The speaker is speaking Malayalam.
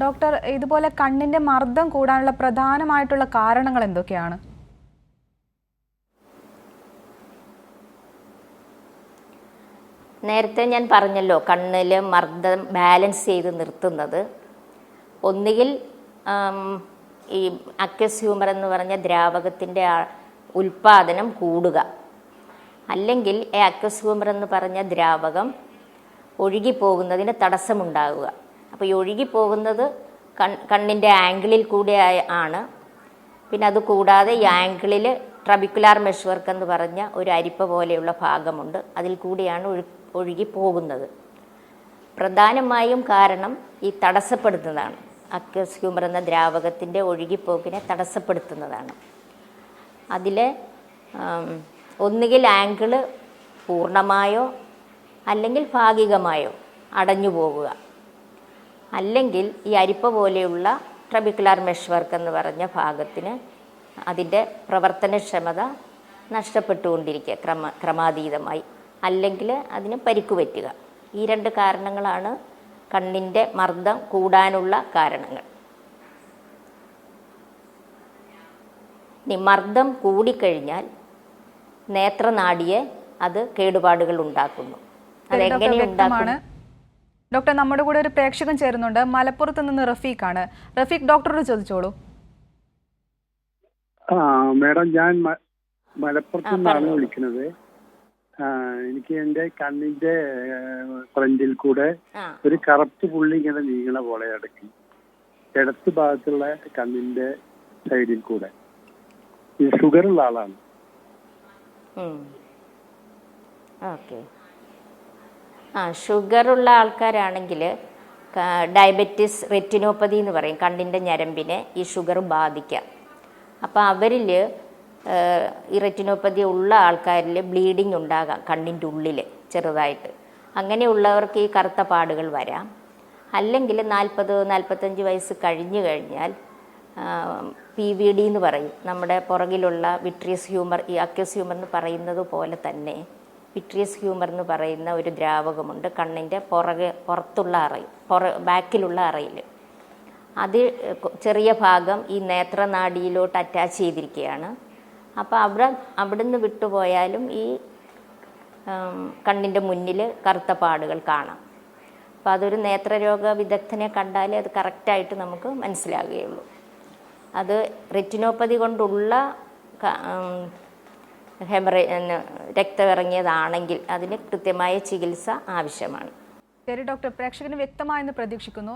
ഡോക്ടർ, ഇതുപോലെ കണ്ണിന്റെ മർദ്ദം കൂടാനുള്ള പ്രധാനമായിട്ടുള്ള കാരണങ്ങൾ എന്തൊക്കെയാണ്? നേരത്തെ ഞാൻ പറഞ്ഞല്ലോ, കണ്ണിൽ മർദ്ദം ബാലൻസ് ചെയ്ത് നിർത്തുന്നത് ഒന്നുകിൽ ഈ അക്വസ് ഹ്യൂമർ എന്ന് പറഞ്ഞ ദ്രാവകത്തിൻ്റെ ഉൽപ്പാദനം കൂടുക, അല്ലെങ്കിൽ ഈ അക്വസ് ഹ്യൂമർ എന്ന് പറഞ്ഞ ദ്രാവകം ഒഴുകിപ്പോകുന്നതിന് തടസ്സമുണ്ടാകുക. അപ്പോൾ ഈ ഒഴുകിപ്പോകുന്നത് കണ്ണിൻ്റെ ആംഗിളിൽ കൂടെ ആണ്. പിന്നെ അതുകൂടാതെ ഈ ആംഗിളിൽ ട്രബിക്കുലാർ മെഷ്വർക്ക് എന്ന് പറഞ്ഞ ഒരു അരിപ്പ പോലെയുള്ള ഭാഗമുണ്ട്, അതിൽ കൂടിയാണ് ഒഴുകിപ്പോകുന്നത്. പ്രധാനമായും കാരണം ഈ തടസ്സപ്പെടുത്തുന്നതാണ്. അക്വസ് ഹ്യൂമർ എന്ന ദ്രാവകത്തിൻ്റെ ഒഴുകിപ്പോക്കിനെ തടസ്സപ്പെടുത്തുന്നതാണ്. അതിൽ ഒന്നുകിൽ ആംഗിള് പൂർണ്ണമായോ അല്ലെങ്കിൽ ഭാഗികമായോ അടഞ്ഞു പോകുക, അല്ലെങ്കിൽ ഈ അരിപ്പ പോലെയുള്ള ട്രബിക്കുലാർ മെഷ്വർക്ക് എന്ന് പറഞ്ഞ ഭാഗത്തിന് അതിൻ്റെ പ്രവർത്തനക്ഷമത നഷ്ടപ്പെട്ടുകൊണ്ടിരിക്കുക ക്രമാതീതമായി, അല്ലെങ്കിൽ അതിന് പരിക്ക് പറ്റുക. ഈ രണ്ട് കാരണങ്ങളാണ് കണ്ണിൻ്റെ മർദ്ദം കൂടാനുള്ള കാരണങ്ങൾ. ഇനി മർദ്ദം കൂടിക്കഴിഞ്ഞാൽ നേത്രനാഡിയെ അത് കേടുപാടുകൾ ഉണ്ടാക്കുന്നു. അതെങ്ങനെ ഉണ്ടാക്കും? ഡോക്ടർ, നമ്മുടെ കൂടെ ഒരു പ്രേക്ഷകൻ ചേരുന്നുണ്ട്. മലപ്പുറത്ത് നിന്ന് റഫീഖാണ്. റഫീഖ്, ഡോക്ടറോട് ചോദിച്ചോളൂ. മേഡം, ഞാൻ മലപ്പുറത്ത് നിന്നാണ് വിളിക്കുന്നത്. എനിക്ക് എന്റെ കണ്ണിന്റെ ഫ്രണ്ടിൽ കൂടെ ഒരു കറുപ്പ് പുള്ളി ഇങ്ങനെ നീങ്ങണ പോലെ ഇടയ്ക്ക് ഇടത്ത് ഭാഗത്തുള്ള കണ്ണിന്റെ സൈഡിൽ കൂടെ. ഈ ഷുഗറുള്ള ആളാണ്. ഓക്കെ. ഷുഗറുള്ള ആൾക്കാരാണെങ്കിൽ ഡയബറ്റിസ് റെറ്റിനോപ്പതി എന്ന് പറയും, കണ്ണിൻ്റെ ഞരമ്പിനെ ഈ ഷുഗർ ബാധിക്കാം. അപ്പോൾ അവരിൽ ഈ റെറ്റിനോപ്പതി ഉള്ള ആൾക്കാരിൽ ബ്ലീഡിങ് ഉണ്ടാകാം കണ്ണിൻ്റെ ഉള്ളിൽ ചെറുതായിട്ട്. അങ്ങനെയുള്ളവർക്ക് ഈ കറുത്ത പാടുകൾ വരാം. അല്ലെങ്കിൽ 40-45 വയസ്സ് കഴിഞ്ഞു കഴിഞ്ഞാൽ PVD എന്ന് പറയും, നമ്മുടെ പുറകിലുള്ള വിട്രിയസ് ഹ്യൂമർ, ഈ അക്വസ് ഹ്യൂമർ എന്ന് പറയുന്നത് പോലെ തന്നെ വിട്രിയസ് ഹ്യൂമർ എന്ന് പറയുന്ന ഒരു ദ്രാവകമുണ്ട് കണ്ണിൻ്റെ പുറത്തുള്ള ബാക്കിലുള്ള അറയിൽ. അത് ചെറിയ ഭാഗം ഈ നേത്രനാഡിയിലോട്ട് അറ്റാച്ച് ചെയ്തിരിക്കുകയാണ്. അപ്പോൾ അവിടുന്ന് വിട്ടുപോയാലും ഈ കണ്ണിൻ്റെ മുന്നിൽ കറുത്ത പാടുകൾ കാണാം. അപ്പോൾ അതൊരു നേത്രരോഗ വിദഗ്ധനെ കണ്ടാലേ അത് കറക്റ്റായിട്ട് നമുക്ക് മനസ്സിലാകുകയുള്ളൂ. അത് റെറ്റിനോപ്പതി കൊണ്ടുള്ള രക്തം ഇറങ്ങിയതാണെങ്കിൽ അതിന് കൃത്യമായ ചികിത്സ ആവശ്യമാണ്. ശരി ഡോക്ടർ, പ്രേക്ഷകന് വ്യക്തമായെന്ന് പ്രതീക്ഷിക്കുന്നു.